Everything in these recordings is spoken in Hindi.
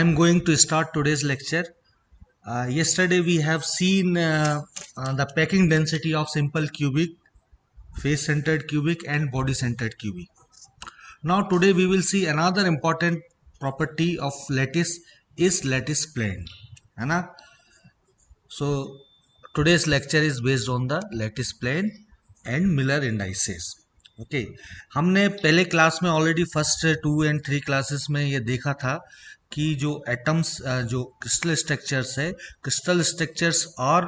I'm going to start today's lecture. Yesterday we have seen the packing density of simple cubic, face-centered cubic and body-centered cubic. Now today we will see another important property of lattice is lattice plane. है ना? So today's lecture is based on the lattice plane and Miller indices. Okay हमने पहले क्लास में ऑलरेडी फर्स्ट 2 और 3 क्लासेस में ये देखा था कि जो एटम्स जो क्रिस्टल स्ट्रक्चर्स है क्रिस्टल स्ट्रक्चर्स और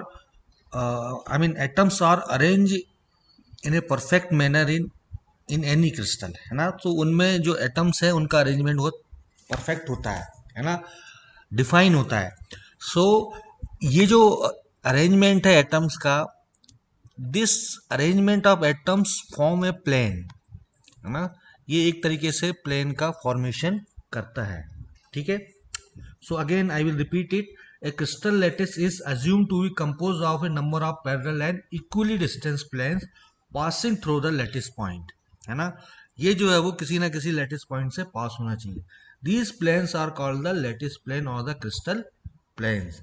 I mean atoms are arrange in a perfect manner in any crystal है ना। तो उनमें जो एटम्स है उनका अरेंजमेंट बहुत परफेक्ट होता है ना, डिफाइन होता है। सो ये जो अरेंजमेंट है एटम्स का, this arrangement of atoms form a plane है ना, ये एक तरीके से प्लेन का फॉर्मेशन करता है। ठीक है, so again I will repeat it. A crystal lattice is assumed to be composed of a number of parallel and equally distance planes passing through the lattice point है ना। ये जो है वो किसी ना किसी लैटिस पॉइंट से पास होना चाहिए। These planes are called the lattice plane और the crystal planes.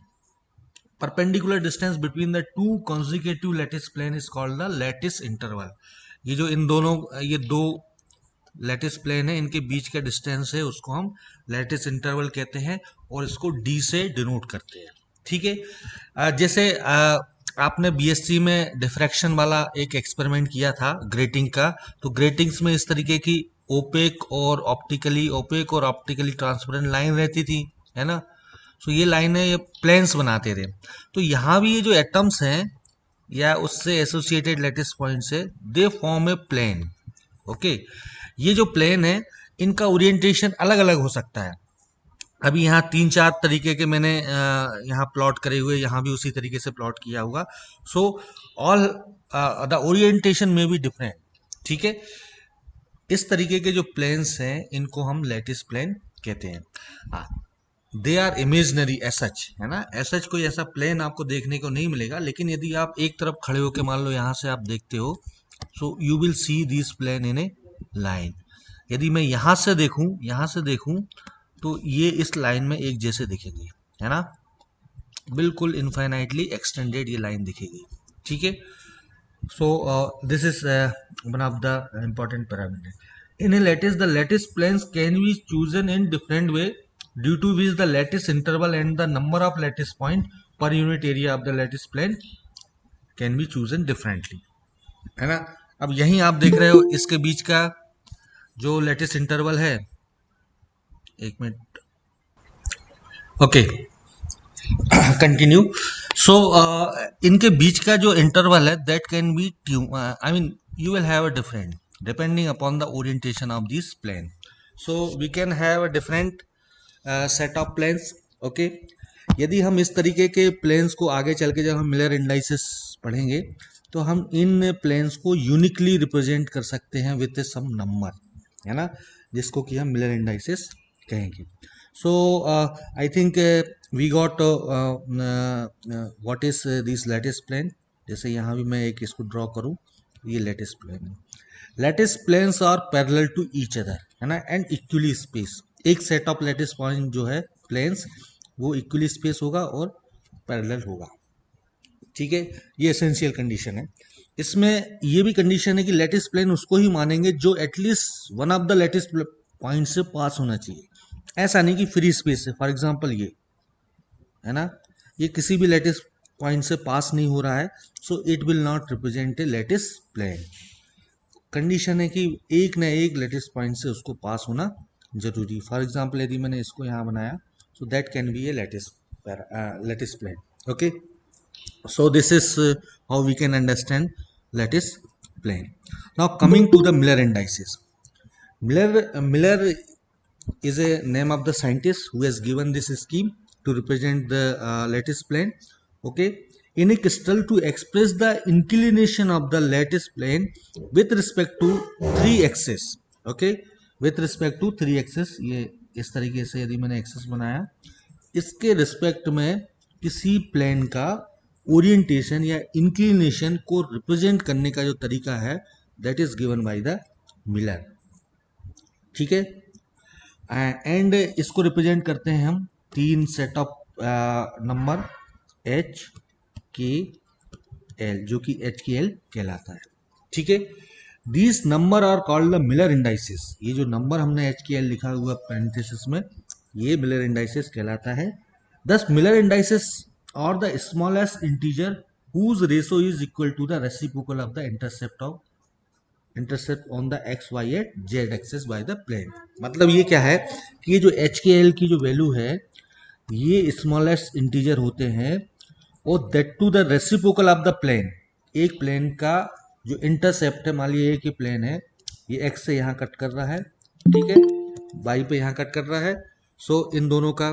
Perpendicular distance between the two consecutive lattice plane is called the lattice interval. ये जो इन दोनों ये दो लैटिस प्लेन है इनके बीच का डिस्टेंस है उसको हम लैटिस इंटरवल कहते हैं और इसको डी से डिनोट करते हैं। ठीक है, जैसे आपने बीएससी में डिफ्रैक्शन वाला एक एक्सपेरिमेंट किया था ग्रेटिंग का, तो ग्रेटिंग्स में इस तरीके की ओपेक और ऑप्टिकली ट्रांसपेरेंट लाइन रहती थी है ना। सो ये लाइनें ये प्लेन्स बनाते थे। तो यहाँ भी ये जो एटम्स हैं या उससे एसोसिएटेड लैटिस पॉइंट से they form a plane. Okay, ये जो प्लेन है इनका ओरिएंटेशन अलग अलग हो सकता है। अभी यहाँ 3-4 तरीके के मैंने यहाँ प्लॉट करे हुए, यहाँ भी उसी तरीके से प्लॉट किया होगा। सो ऑल द ओरिएंटेशन में भी डिफरेंट। ठीक है, इस तरीके के जो प्लेन्स हैं इनको हम लैटिस प्लेन कहते हैं। दे आर इमेजनरी एसच है ना, एसच कोई ऐसा प्लेन आपको देखने को नहीं मिलेगा, लेकिन यदि आप एक तरफ खड़े होकर मान लो यहाँ से आप देखते हो, so you will see this plane in a line. यदि मैं यहाँ से देखूं तो ये इस लाइन में एक जैसे दिखेंगे है ना, बिल्कुल इनफाइनाइटली एक्सटेंडेड ये लाइन दिखेगी। ठीक है, so this is one of the important parameter in a lattice. The lattice planes can be chosen in different way due to which the lattice interval and the number of lattice point per unit area of the lattice plane can be chosen differently है ना। अब यहीं आप देख रहे हो इसके बीच का जो लैटिस इंटरवल है, एक मिनट, ओके कंटिन्यू। सो इनके बीच का जो इंटरवल है that can be I mean you will have a different depending upon the orientation of this plane. So we can have a different set of planes. Okay, यदि हम इस तरीके के प्लेन्स को आगे चल के जब हम मिलर इंडाइसेस पढ़ेंगे तो हम इन प्लेन्स को यूनिकली रिप्रेजेंट कर सकते हैं विथ सम नंबर है ना, जिसको कि हम मिलर इंडाइसेस कहेंगे। So I think we got what is this lattice plane. जैसे यहाँ भी मैं एक इसको ड्रॉ करूँ, ये लैटिस प्लेन है। Lattice planes are parallel to each other है ना एंड इक्वली स्पेस। एक सेट ऑफ लैटिस पॉइंट जो है प्लेन्स वो इक्वली स्पेस होगा और पैरेलल होगा। ठीक है, ये एसेंशियल कंडीशन है। इसमें ये भी कंडीशन है कि लैटिस प्लेन उसको ही मानेंगे जो at least one of the lattice point से पास होना चाहिए। ऐसा नहीं कि फ्री स्पेस है, फॉर एग्जांपल ये है ना, ये किसी भी लैटिस पॉइंट से पास नहीं हो रहा है, so it will not represent a lattice plane. Condition है कि एक न एक लैटिस पॉइंट से उसको पास होना जरूरी। फॉर एग्जाम्पल यदि मैंने इसको यहाँ बनाया, so that can be a lattice plane. Okay, so this is how we can understand lattice plane. Now coming to the Miller indices. Miller is a name of the scientist who has given this scheme to represent the lattice plane. Okay, in a crystal to express the inclination of the lattice plane with respect to 3 axes. Okay, with respect to 3 axes, ये इस तरीके से यदि मैंने एक्सेस बनाया, इसके रिस्पेक्ट में किसी प्लेन का ओरिएंटेशन या इंक्लिनेशन को रिप्रेजेंट करने का जो तरीका है that is given by the Miller. ठीक है, एंड इसको रिप्रेजेंट करते हैं हम तीन set of number H K L, जो कि एच के एल कहलाता है। ठीक है, these number are called the Miller indices. ये जो नंबर हमने एच के एल लिखा हुआ पैरेंथेसिस में, ये मिलर इंडाइसिस कहलाता है। दस मिलर इंडाइसिस और the smallest integer whose ratio is equal to the reciprocal of the intercept on the x y and z axis by the plane। मतलब ये क्या है कि ये जो एच के एल की जो वैल्यू है, ये स्मॉलेस्ट इंटीजर होते हैं, और that to the reciprocal of the plane. एक प्लेन का जो इंटरसेप्ट है, मान लीजिए कि प्लेन है, ये एक्स से यहाँ कट कर रहा है, ठीक है, वाई पे यहाँ कट कर रहा है, सो इन दोनों का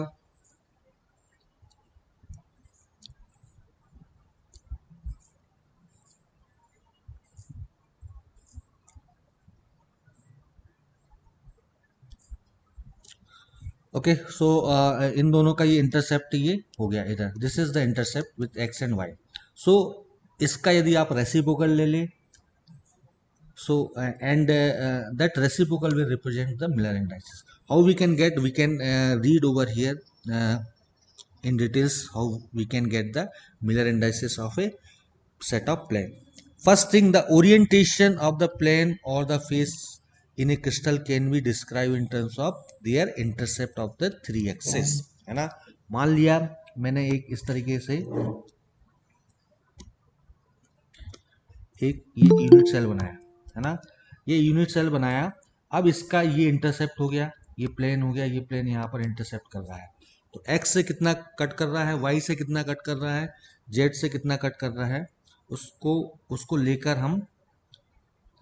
ओके, सो इन दोनों का ये इंटरसेप्ट ये हो गया इधर, this is the intercept with X and Y. So इसका यदि आप रेसिप्रोकल ले लें, so and that reciprocal will represent the Miller indices. How we can get, we can read over here in details how we can get the Miller indices of a set of plane. First thing, the orientation of the plane or the face in a crystal can be described in terms of their intercept of the three axis, है ना। मान लिया मैंने एक इस तरीके से एक ये यूनिट सेल बनाया, है ना, ये यूनिट सेल बनाया। अब इसका ये इंटरसेप्ट हो गया, ये प्लेन हो गया, ये प्लेन यहाँ पर इंटरसेप्ट कर रहा है, तो एक्स से कितना कट कर रहा है, वाई से कितना कट कर रहा है, जेड से कितना कट कर रहा है, उसको लेकर हम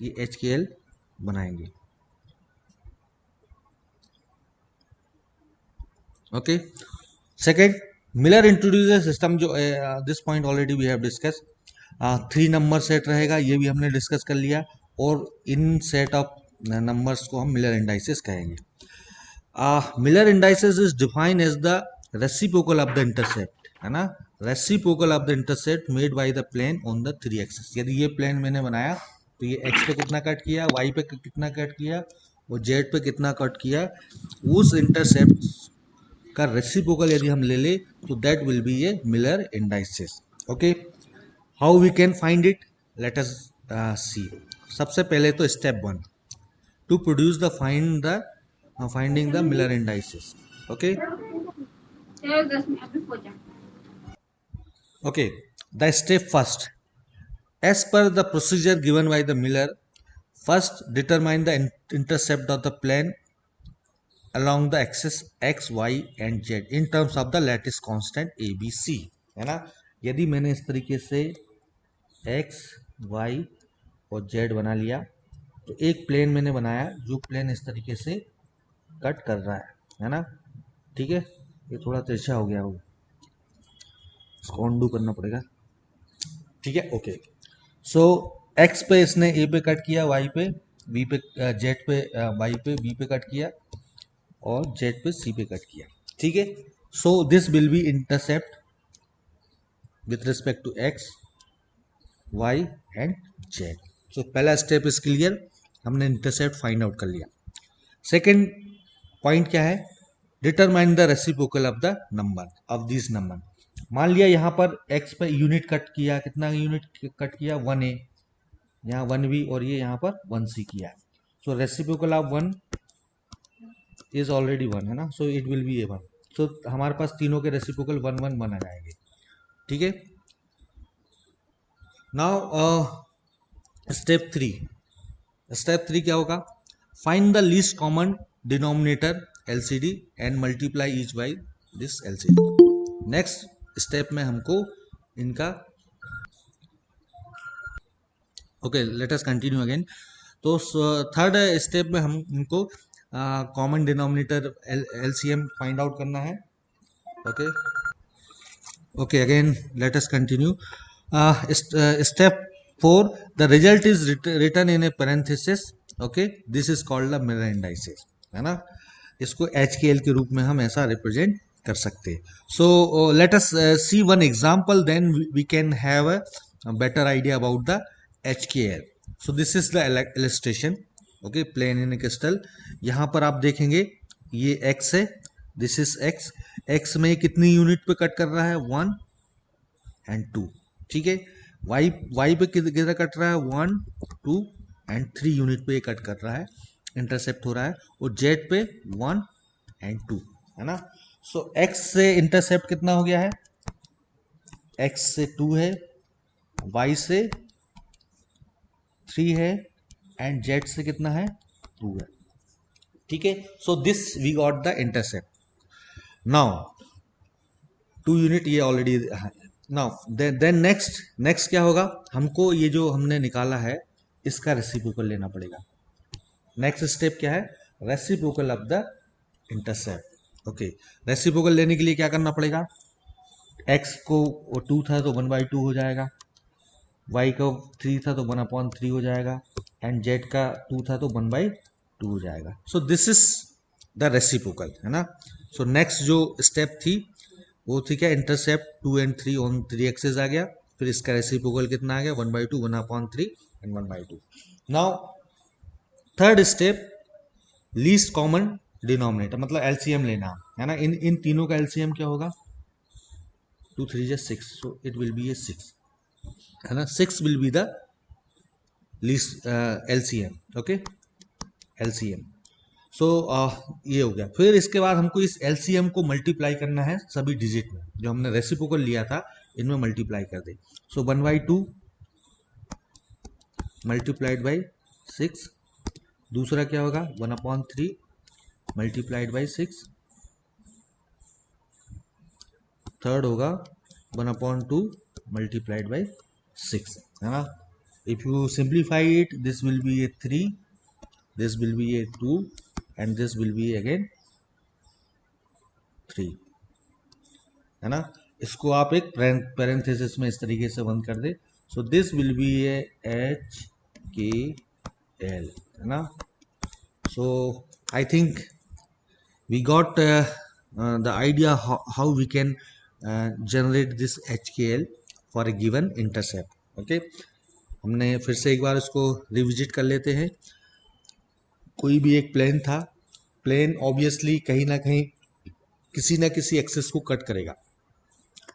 ये एच के एल बनाएंगे। Okay, second, Miller introduce system, जो this point already we have discuss. 3 number set रहेगा, ये भी हमने डिस्कस कर लिया, और इन सेट ऑफ नंबर्स को हम मिलर इंडाइसेस कहेंगे। Miller indices is defined as the reciprocal of the intercept, है ना, reciprocal of the intercept made by the plane on the 3 axis. यदि ये प्लेन मैंने बनाया तो ये एक्स पे कितना कट किया, वाई पे कितना कट किया, और जेड पे कितना कट किया, उस इंटरसेप्ट का रेसिप्रोकल यदि हम ले ले तो that will be a Miller indices. Okay, how we can find it, let us see. सबसे पहले तो step 1, to produce the finding the Miller indices. Okay, okay, the step first, as per the procedure given by the Miller, first determine the intercept of the plane along the axis x, y and z in terms of the lattice constant ABC, है ना। यदि मैंने इस तरीके से x, y और z बना लिया, तो एक प्लेन मैंने बनाया जो प्लेन इस तरीके से कट कर रहा है ना, ठीक है। ये थोड़ा तिरछा हो गया, वो इसको अनडू करना पड़ेगा, ठीक है। ओके, सो एक्स पे इसने ए पे कट किया, वाई पे बी पे, जेड पे वाई पे बी पे कट किया, और जेड पे सी पे कट किया, ठीक है। So this will be intercept with respect to X, Y and Z. So पहला स्टेप इज क्लियर, हमने इंटरसेप्ट फाइंड आउट कर लिया। सेकेंड पॉइंट क्या है, determine the reciprocal of the number of this number. मान लिया यहाँ पर x पे यूनिट कट किया, कितना यूनिट कट किया, 1a, यहाँ 1b, और ये यहाँ पर 1c किया। सो रेसिप्रोकल ऑफ 1 इज ऑलरेडी 1, है ना, सो इट विल बी a1। सो हमारे पास तीनों के रेसिप्रोकल 1 1 1 आ जाएंगे, ठीक है। नाउ स्टेप 3 क्या होगा, find the least common denominator LCD and multiply each by this LCD। Next step में हमको इनका, okay let us continue again. तो थर्ड स्टेप में हम इनको common denominator LCM find out करना है। Okay, okay again let us continue. Step 4, the result is written in a parenthesis. Okay, this is called the mirror indices, है ना। इसको HKL के रूप में हम ऐसा रिप्रेजेंट कर सकते हैं। So let us see one example, then we can have a better idea about the HKL। So this is the illustration, okay, plane in crystal. यहाँ पर आप देखेंगे ये x है, दिस इज x, एक्स में कितनी यूनिट पे कट कर रहा है, 1 एंड 2, ठीक है। वाई वाई पे किधर कट रहा है, 1 2 एंड 3 यूनिट पे कट कर रहा है, इंटरसेप्ट हो रहा है। और जेड पे 1 एंड 2, है ना। सो एक्स से इंटरसेप्ट कितना हो गया है, एक्स से 2 है, वाई से 3 है एंड जेड से कितना है, 2 है, ठीक है। So this we got the intercept. Now 2 unit ये ऑलरेडी, नाउ देन नेक्स्ट क्या होगा, हमको ये जो हमने निकाला है इसका रेसिप्रोकल लेना पड़ेगा। नेक्स्ट स्टेप क्या है, reciprocal of the intercept. Okay, reciprocal लेने के लिए क्या करना पड़ेगा, एक्स को 2 था तो 1/2 हो जाएगा, वाई का 3 था तो 1/3 हो जाएगा, एंड जेड का 2 था तो 1/2 हो जाएगा। सो दिस इज द रेसिप्रोकल, है ना। सो नेक्स्ट जो स्टेप थी वो थी क्या, इंटरसेप्ट 2 एंड 3 ऑन 3 एक्सेस आ गया, फिर इसका रेसिप्रोकल कितना आ गया, 1/2 1/3 and 1/2। Now third step, least common denominator, मतलब एलसीएम लेना, है ना। इन तीनों का एलसीएम क्या होगा, 2 3 just 6, so it will be a 6, है ना। 6 will be the least LCM, okay, LCM। सो ये हो गया। फिर इसके बाद हमको इस LCM को मल्टीप्लाई करना है सभी डिजिट में, जो हमने रेसिप्रोकल लिया था इनमें मल्टीप्लाई कर दे। सो 1/2 मल्टीप्लाइड बाई 6, दूसरा क्या होगा 1/3 मल्टीप्लाइड बाई 6, थर्ड होगा 1/2 मल्टीप्लाइड बाई 6, है ना। If you simplify it, this will be A 3, this will be a 2 and this will be again 3, है ना। इसको आप एक पैरेंथेसिस में इस तरीके से बंद कर दे। So this will be a H K L, है ना। So I think we got the idea how we can generate this H K L for a given intercept. Okay, हमने फिर से एक बार इसको रिविजिट कर लेते हैं। कोई भी एक प्लेन था, प्लेन ऑब्वियसली कहीं ना कहीं किसी ना किसी एक्सिस को कट करेगा,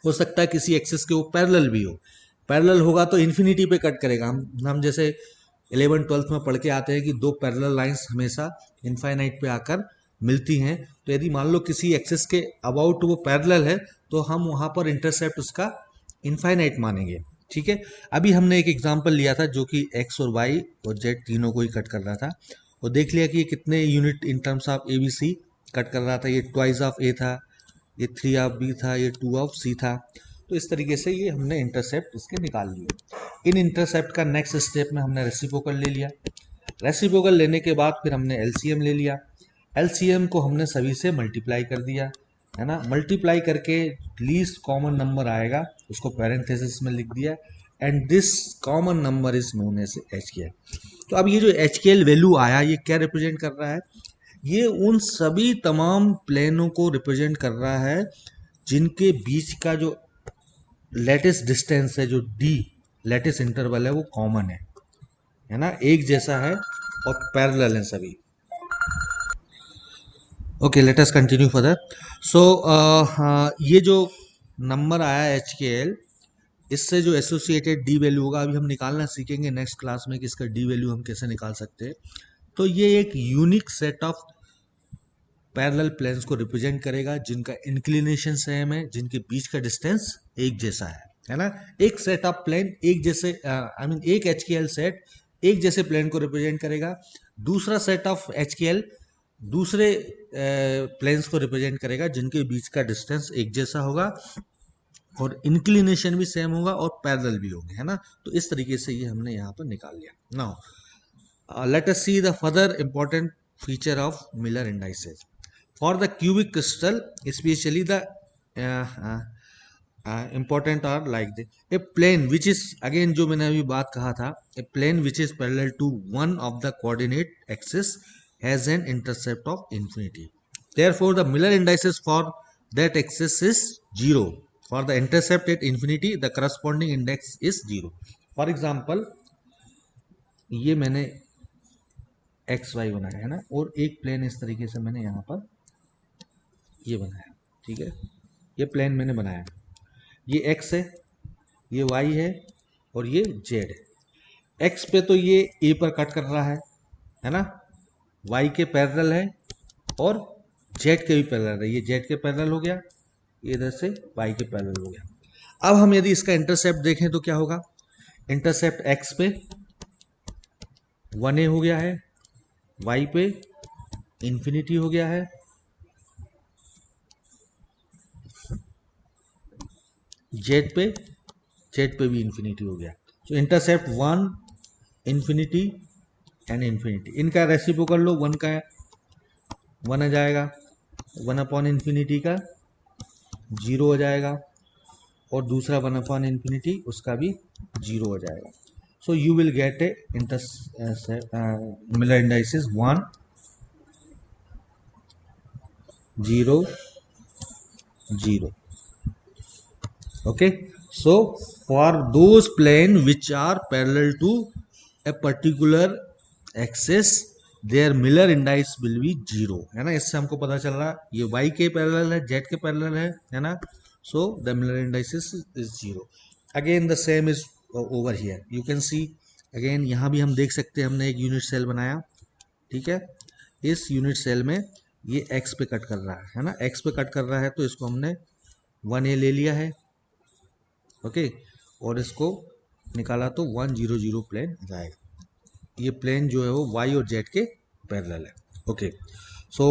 हो सकता है किसी एक्सिस के वो पैरेलल भी हो, पैरेलल होगा तो इन्फिनिटी पे कट करेगा। हम जैसे 11th-12th में पढ़ के आते हैं कि दो पैरेलल लाइंस हमेशा इनफाइनाइट पे आकर मिलती हैं। तो यदि मान लो किसी एक्सिस के अबाउट वो पैरेलल है तो हम वहाँ पर इंटरसेप्ट उसका इनफाइनाइट मानेंगे, ठीक है। अभी हमने एक एग्जांपल लिया था जो कि एक्स और वाई और जेड तीनों को ही कट कर रहा था, और देख लिया कि ये कितने unit in terms of A B C cut कर रहा था। ये ट्वाइस ऑफ ए था, ये 3 ऑफ बी था, ये 2 ऑफ सी था। तो इस तरीके से ये हमने इंटरसेप्ट इसके निकाल लिए। इन इंटरसेप्ट का नेक्स्ट स्टेप में हमने रेसिप्रोकल ले लिया। रेसिप्रोकल लेने के बाद फिर हमने एलसीएम ले लिया। एलसीएम को हमने सभी से मल्टीप्लाई कर दिया, है ना। मल्टीप्लाई करके लीस्ट कॉमन नंबर आएगा उसको पैरेंथेसिस में लिख दिया, and this common number is known as H K L. तो अब ये जो एच के एल वैल्यू आया ये क्या रिप्रेजेंट कर रहा है, ये उन सभी तमाम प्लेनों को रिप्रेजेंट कर रहा है जिनके बीच का जो लेटेस्ट डिस्टेंस है, जो डी लेटेस्ट इंटरवल है, वो कॉमन है ना, एक जैसा है और पैरेलल है सभी। Okay, let us continue further. So ये जो नंबर आया एच के एल, इससे जो एसोसिएटेड डी वैल्यू होगा, अभी हम निकालना सीखेंगे नेक्स्ट क्लास में कि इसका डी वैल्यू हम कैसे निकाल सकते हैं। तो ये एक unique set of parallel planes को रिप्रेजेंट करेगा जिनका इंक्लिनेशन सेम है, जिनके बीच का डिस्टेंस एक जैसा है ना। एक सेट ऑफ प्लेन एक जैसे आई मीन एक एच के एल सेट एक जैसे प्लेन को रिप्रेजेंट करेगा, दूसरा set of H K L दूसरे प्लेन्स को रिप्रेजेंट करेगा जिनके बीच का डिस्टेंस एक जैसा होगा और इंक्लिनेशन भी सेम होगा और पैरेलल भी होंगे, है ना। तो इस तरीके से ये हमने यहाँ पर निकाल लिया। Now let us see the further important feature of Miller indices for the cubic crystal, especially the important are like this: a plane which is, again जो मैंने अभी बात कहा था, a plane which is parallel to one of the coordinate axis has an intercept of infinity. Therefore the Miller indices for that axis is 0. For the intercept at infinity the corresponding index is 0. For example, ये मैंने एक्स वाई बनाया है ना, और एक प्लेन इस तरीके से मैंने यहाँ पर ये बनाया, ठीक है, ये प्लेन मैंने बनाया, ये एक्स है, ये वाई है और ये जेड है। एक्स पे तो ये ए पर कट कर रहा है ना, वाई के पैरेलल है और जेड के भी पैरेलल है, ये जेड के पैरेलल हो गया, इधर से वाई के पैरेलल हो गया। अब हम यदि इसका इंटरसेप्ट देखें तो क्या होगा, इंटरसेप्ट एक्स पे 1a हो गया है, वाई पे इंफिनिटी हो गया है, जेड पे भी इंफिनिटी हो गया। तो इंटरसेप्ट 1 इंफिनिटी एंड इंफिनिटी, इनका रेसिप्रोकल लो, 1 का 1 आ जाएगा, 1 अपॉन इंफिनिटी का 0 हो जाएगा और दूसरा 1 अपॉन इंफिनिटी उसका भी 0 हो जाएगा। सो you will get A Miller indices 1 0 0. Okay, so for those plane which are parallel to a particular axis, their Miller index will be 0, है ना। इससे हमको पता चल रहा ये y के पैरेलल है, z के पैरेलल है ना। So the Miller indices is 0. Again the same is over here. You can see again, यहाँ भी हम देख सकते हैं, हमने एक यूनिट सेल बनाया, ठीक है। इस यूनिट सेल में ये x पे कट कर रहा है ना, x पे कट कर रहा है तो इसको हमने 1a ले लिया है, ओके, और इसको निकाला तो 1 0 0 प्लेन जाएगा। ये प्लेन जो है वो y और z के पैरेलल है, ओके। सो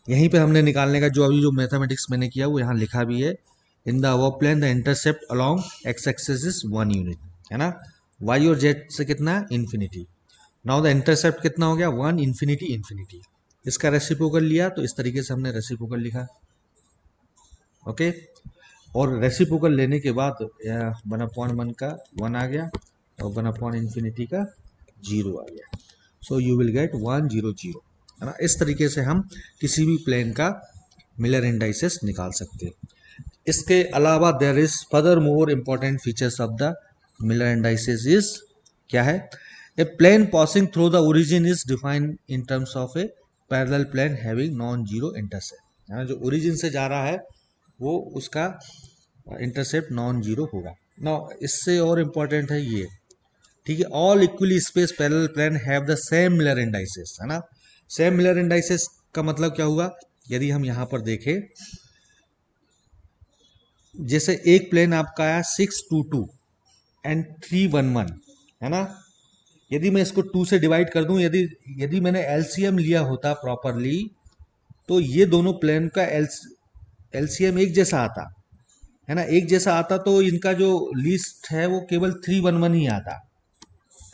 यहीं पे हमने निकालने का जो अभी जो मैथमेटिक्स मैंने किया वो यहाँ लिखा भी है, in the above plane the intercept along x axis is 1 unit, है ना। y और z से कितना, इन्फिनिटी। नाउ द इंटरसेप्ट कितना हो गया, 1 इंफिनिटी इंफिनिटी। इसका रेसिप्रोकल लिया तो इस तरीके से हमने रेसिप्रोकल लिखा, ओके। और रेसिप्रोकल लेने के बाद 1/1 का 1 आ गया और 1 इंफिनिटी का 0 आ गया। सो यू विल गेट 1 0 0, है ना। इस तरीके से हम किसी भी प्लेन का मिलर इंडाइसेस निकाल सकते हैं। इसके अलावा there is further more important features of the Miller indices is क्या है, a plane passing through the origin is defined in terms of a parallel plane having non zero intercept, है ना। जो ओरिजिन से जा रहा है वो उसका इंटरसेप्ट नॉन जीरो होगा। ना इससे और इम्पोर्टेंट है ये, ठीक है, all equally space parallel plane have the same Miller indices, है ना। सेम मिलर इंडाइसेस का मतलब क्या हुआ, यदि हम यहां पर देखें, जैसे एक प्लेन आपका आया 6 2 2 एंड 3 1 1, है ना। यदि मैं इसको 2 से डिवाइड कर दूं, यदि मैंने एलसीएम लिया होता प्रॉपरली, तो ये दोनों प्लेन का एलसीएम एक जैसा आता, है ना, एक जैसा आता, तो इनका जो लिस्ट है वो केवल 3 1 1 ही आता,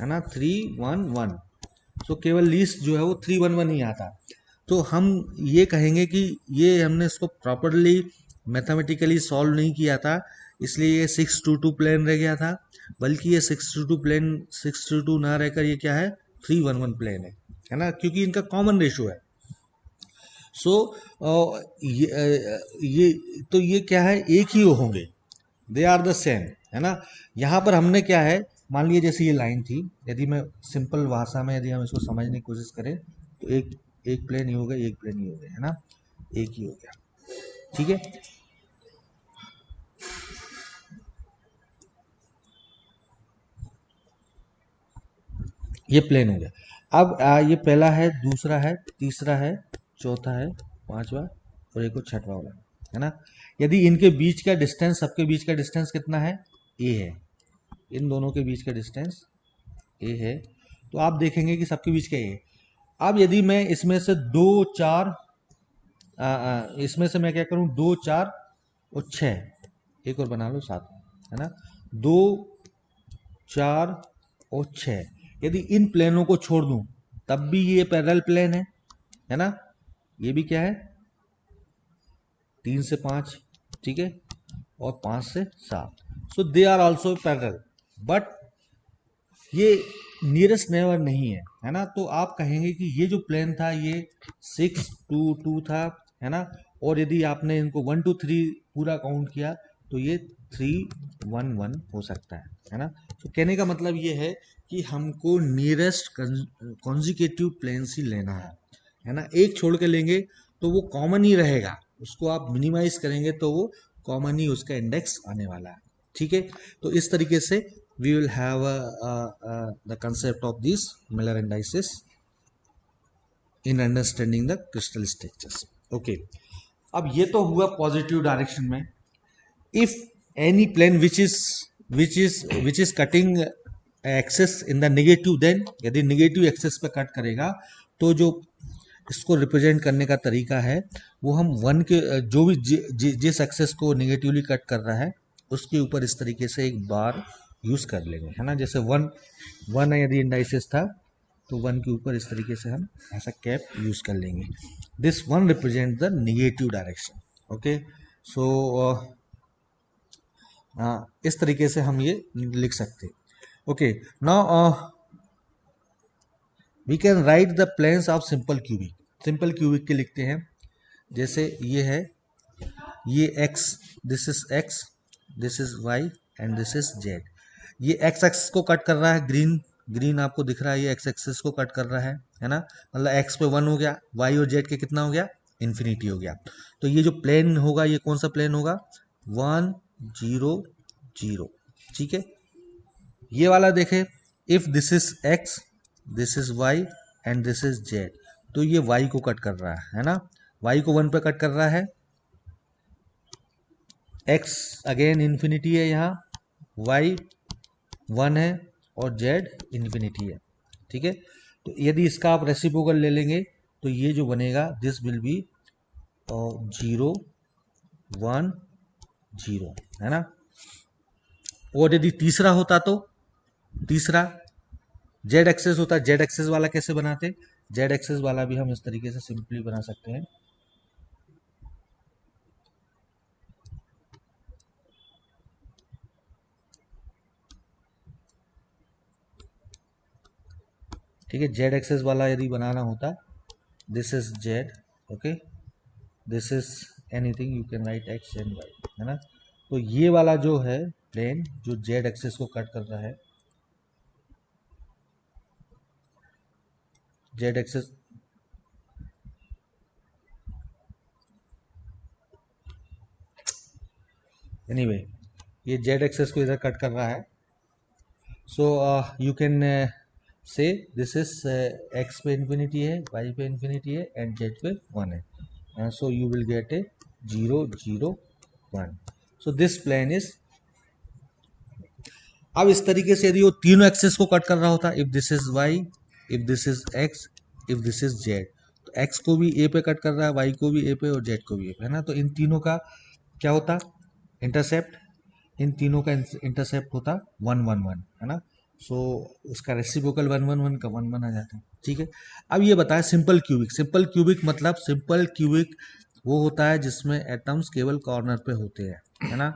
है ना, 3 1 1। सो केवल लिस्ट जो है वो 3 1 1 ही आता। तो हम ये कहेंगे कि ये हमने इसको प्रॉपरली मैथमेटिकली सॉल्व नहीं किया था, इसलिए ये 6 2 2 प्लेन रह गया था, बल्कि ये 6 2 2 प्लेन 6 2 2 ना रहकर ये क्या है, 3 1 1 प्लेन है ना, क्योंकि इनका कॉमन रेशियो है। सो ये तो ये क्या है, एक ही होंगे, दे आर द सेम, है ना। यहाँ पर हमने क्या है, मान लीजिए जैसे ये लाइन थी, यदि मैं सिंपल भाषा में यदि हम इसको समझने की कोशिश करें तो एक प्लेन ही हो गया, एक प्लेन ही हो गया, है ना, एक ही हो गया, ठीक है। ये प्लेन हो गया। अब ये पहला है, दूसरा है, तीसरा है, चौथा है, पांचवा और एक और छठवा वाला, है ना। यदि इनके बीच का डिस्टेंस, सबके बीच का डिस्टेंस कितना है, ए है, इन दोनों के बीच का डिस्टेंस ए है, तो आप देखेंगे कि सबके बीच का ए है। अब यदि मैं इसमें से 2 4 इसमें से मैं क्या करूं, 2 4 और 6, एक और बना लो 7, है ना, 2 4 और 6, यदि इन प्लेनों को छोड़ दूं तब भी ये पैरेलल प्लेन है ना। ये भी क्या है, 3 से 5, ठीक है, और 5 से 7, so they are also parallel, but ये नियरेस्ट नेबर नहीं है ना। तो आप कहेंगे कि ये जो प्लेन था ये 6 2 2 था, है ना, और यदि आपने इनको 1 2 3 पूरा काउंट किया तो ये 3 1 1 हो सकता है ना। तो कहने का मतलब ये है कि हमको नियरेस्ट कॉन्जिक्यूटिव प्लेन्स ही लेना है ना। एक छोड़ के लेंगे तो वो कॉमन ही रहेगा, उसको आप मिनिमाइज करेंगे तो वो कॉमन ही उसका इंडेक्स आने वाला है। ठीक है, तो इस तरीके से we will have the concept of this Miller indices in understanding the crystal structures. Okay, अब ये तो हुआ पॉजिटिव डायरेक्शन में। If any plane which is cutting axes in the negative, then यदि नेगेटिव एक्सेस पे कट करेगा तो जो इसको रिप्रेजेंट करने का तरीका है वो हम वन के जो भी जिस एक्सेस को नेगेटिवली कट कर रहा है उसके ऊपर इस तरीके से एक बार यूज कर लेंगे, है ना। जैसे वन वन यदि इंडाइसेस था तो वन के ऊपर इस तरीके से हम ऐसा कैप यूज कर लेंगे। This one represent the negative direction. Okay, so इस तरीके से हम ये लिख सकते हैं। Okay, now we can write the planes of simple cubic. Simple cubic के लिखते हैं, जैसे ये है, ये x, this is x, this is y and this is z। ये x एक्सिस को कट कर रहा है, ग्रीन ग्रीन आपको दिख रहा है, ये x एक्सिस को कट कर रहा है ना। मतलब x पे 1 हो गया, y और z के कितना हो गया, इन्फिनिटी हो गया। तो ये जो प्लेन होगा ये कौन सा प्लेन होगा, 1 0 0। ठीक है, ये वाला देखे, if this is x, this is y and this is z, तो ये y को कट कर रहा है ना, y को 1 पे कट कर रहा है, x अगेन इन्फिनिटी है यहाँ, y 1 है और z इन्फिनिटी है। ठीक है, तो यदि इसका आप रेसिप्रोकल ले लेंगे तो ये जो बनेगा दिस विल बी 0 1 0, है ना। और यदि तीसरा होता तो तीसरा जेड एक्सेस होता, जेड एक्सेस वाला कैसे बनाते, जेड एक्सेस वाला भी हम इस तरीके से सिंपली बना सकते हैं। ठीक है, जेड एक्सेस वाला यदि बनाना होता, this is Z, okay, this is anything, you can write X and Y, है ना। तो ये वाला जो है प्लेन जो जेड एक्सेस को कट कर रहा है, जेड एक्सेस, एनीवे ये जेड एक्सेस को इधर कट कर रहा है। So you can say this is X पे इन्फिनिटी है, वाई पे इन्फिनिटी है एंड जेड पे 1 है। So you will get a 0 0 1। So this plane is, अब इस तरीके से यदि वो तीनों एक्सेस को कट कर रहा होता, if this is Y, if this is X, if this is Z, तो एक्स को भी ए पे कट कर रहा है, वाई को भी ए पे और जेड को भी ए पे, है ना। तो इन तीनों का क्या होता, इंटरसेप्ट, इन तीनों का इंटरसेप्ट होता 1 1 1, है ना। सो उसका रेसिप्रोकल 1 1 1 का 1 1 आ जाता है। ठीक है, अब ये बताया सिंपल क्यूबिक। सिंपल क्यूबिक मतलब सिंपल क्यूबिक वो होता है जिसमें एटम्स केवल कॉर्नर पे होते हैं, है ना।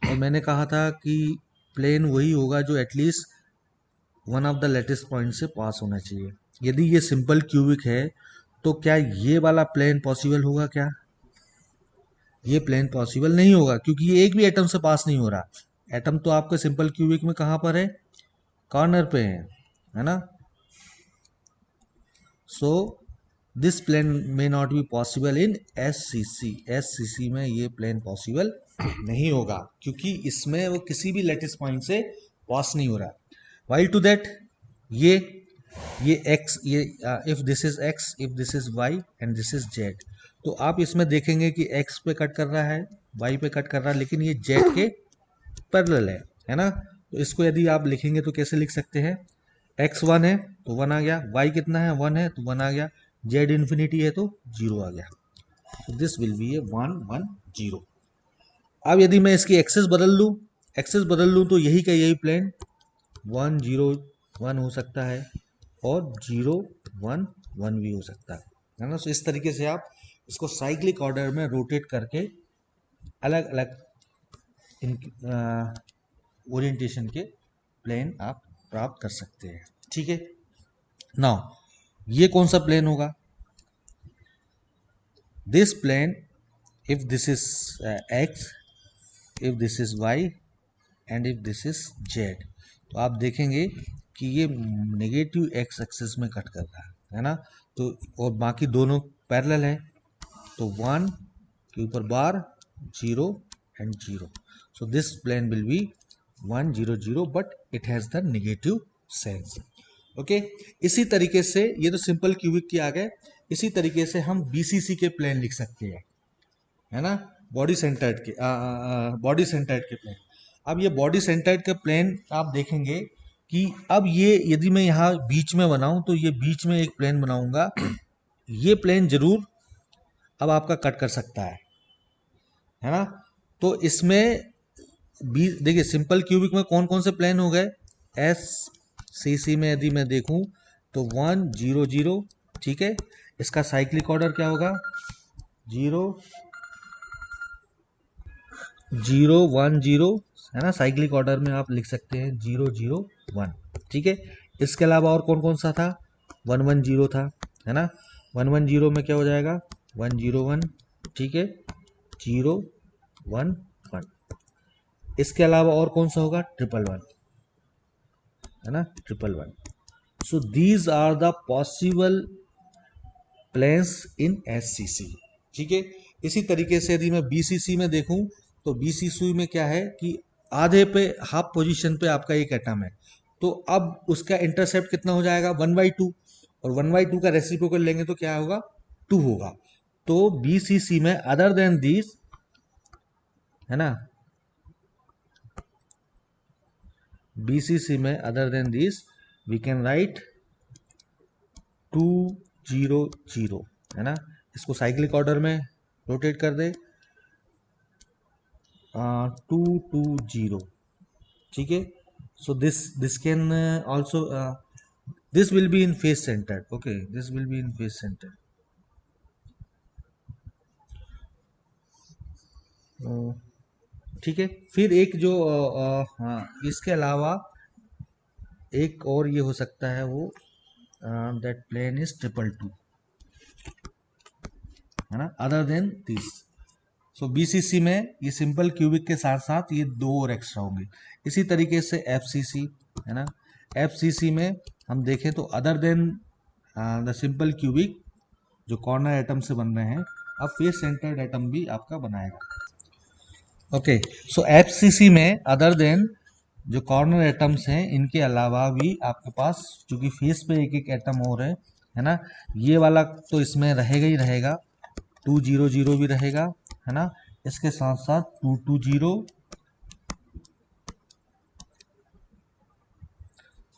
और मैंने कहा था कि प्लेन वही होगा जो at least one of the latest point से पास होना चाहिए। यदि ये सिंपल क्यूबिक है तो क्या ये वाला प्लेन पॉसिबल होगा, क्या ये प्लेन पॉसिबल नहीं होगा, क्योंकि ये एक भी एटम से पास नहीं हो रहा। एटम तो आपके सिंपल क्यूबिक में कहाँ पर है, कॉर्नर पे है ना। So this plane may not be possible in SCC. SCC में ये प्लेन पॉसिबल नहीं होगा क्योंकि इसमें वो किसी भी लेटेस्ट पॉइंट से पास नहीं हो रहा। वाइल टू दैट ये x, ये if this is x, if this is y and this is z, तो आप इसमें देखेंगे कि x पे कट कर रहा है, y पे कट कर रहा है, लेकिन ये z के पैरेलल है ना। तो इसको यदि आप लिखेंगे तो कैसे लिख सकते हैं, x 1 है तो 1 आ गया, y कितना है 1 है तो 1 आ गया, z इन्फिनिटी है तो 0 आ गया। तो दिस विल बी ए 1 1 0। अब यदि मैं इसकी एक्सेस बदल लूँ तो यही का यही प्लेन 1 0 1 हो सकता है और 0 1 1 भी हो सकता है ना। तो इस तरीके से आप इसको साइक्लिक ऑर्डर में रोटेट करके अलग अलग ओरिएंटेशन के प्लेन आप प्राप्त कर सकते हैं। ठीक है, नाउ ये कौन सा प्लेन होगा, this plane, if this is x, if this is y and if this is z, तो आप देखेंगे कि ये नेगेटिव x एक्सिस में कट कर रहा है ना। तो और बाकी दोनों पैरेलल है, तो 1 के ऊपर बार 0 and 0. So this plane will be 1 0 0 but it has the negative sense. Okay इसी तरीके से ये तो सिंपल क्यूबिक की आ गए। इसी तरीके से हम बीसीसी के प्लेन लिख सकते हैं, है ना, बॉडी सेंटर्ड के प्लेन। अब ये बॉडी सेंटर्ड के प्लेन आप देखेंगे कि अब ये यदि मैं यहाँ बीच में बनाऊं तो ये बीच में एक प्लेन बनाऊंगा, ये प्लेन जरूर अब आपका कट कर सकता है ना। तो इसमें देखिए सिंपल क्यूबिक में कौन कौन से प्लेन हो गए, एस सी सी में यदि मैं देखूं तो 1 0 0, ठीक है। इसका साइक्लिक ऑर्डर क्या होगा, 0 0 1 0, है ना, साइक्लिक ऑर्डर में आप लिख सकते हैं 0 0 1, ठीक है। इसके अलावा और कौन कौन सा था, 1 1 0 था, है ना। 1 1 0 में क्या हो जाएगा, 1 0 1, ठीक है, 0 1 1। इसके अलावा और कौन सा होगा, 1 1 1, है ना, 1 1 1। So these are the possible planes in SCC, ठीक है। इसी तरीके से यदि मैं बीसीसी में देखूं तो बीसीसी में क्या है कि आधे पे हाफ पोजीशन पे आपका एक एटम है, तो अब उसका इंटरसेप्ट कितना हो जाएगा, 1/2, और 1/2 का रेसिप्रोकल लेंगे तो क्या होगा, 2 होगा। तो बीसीसी में अदर देन दिस, है ना, बीसीसी में other than this we can write 2 0 0, है ना। इसको साइक्लिक ऑर्डर में रोटेट कर दे, 2 2 0, ठीक है। So this can also this will be in face centre, okay, this will be in face centre. ठीक है। फिर एक जो हाँ इसके अलावा एक और ये हो सकता है, वो दैट प्लेन इज 222, है ना, other than this. So BCC में ये सिंपल क्यूबिक के साथ साथ ये 2 और एक्स्ट्रा होंगे। इसी तरीके से एफसीसी, है ना, एफसीसी में हम देखें तो other than the simple cubic जो कॉर्नर एटम से बन रहे हैं, अब फेस सेंटर्ड एटम भी आपका बनाएगा। ओके, सो एफसीसी में अदर देन जो कॉर्नर एटम्स हैं, इनके अलावा भी आपके पास चूंकि फेस पे एक एक एटम और है ना, ये वाला तो इसमें रहेगा ही रहेगा, 2 0 0 भी रहेगा, है ना। इसके साथ साथ 2 2 0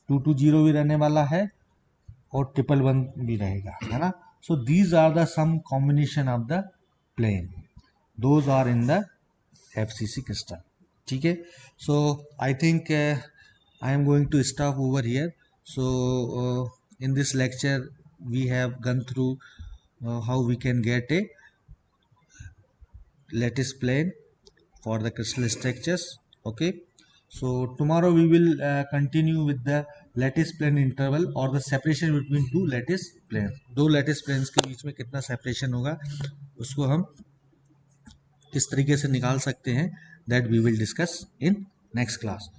2 2 0 भी रहने वाला है, और 1 1 1 भी रहेगा, है ना। So these are the sum combination of the plane, those are in the FCC crystal, ठीक है। So I think I am going to stop over here. So in this lecture we have gone through how we can get a lattice plane for the crystal structures. Okay, so tomorrow we will continue with the lattice plane interval or the separation between two lattice planes. दो lattice planes के बीच में कितना separation होगा उसको हम किस तरीके से निकाल सकते हैं, that we will discuss in next class.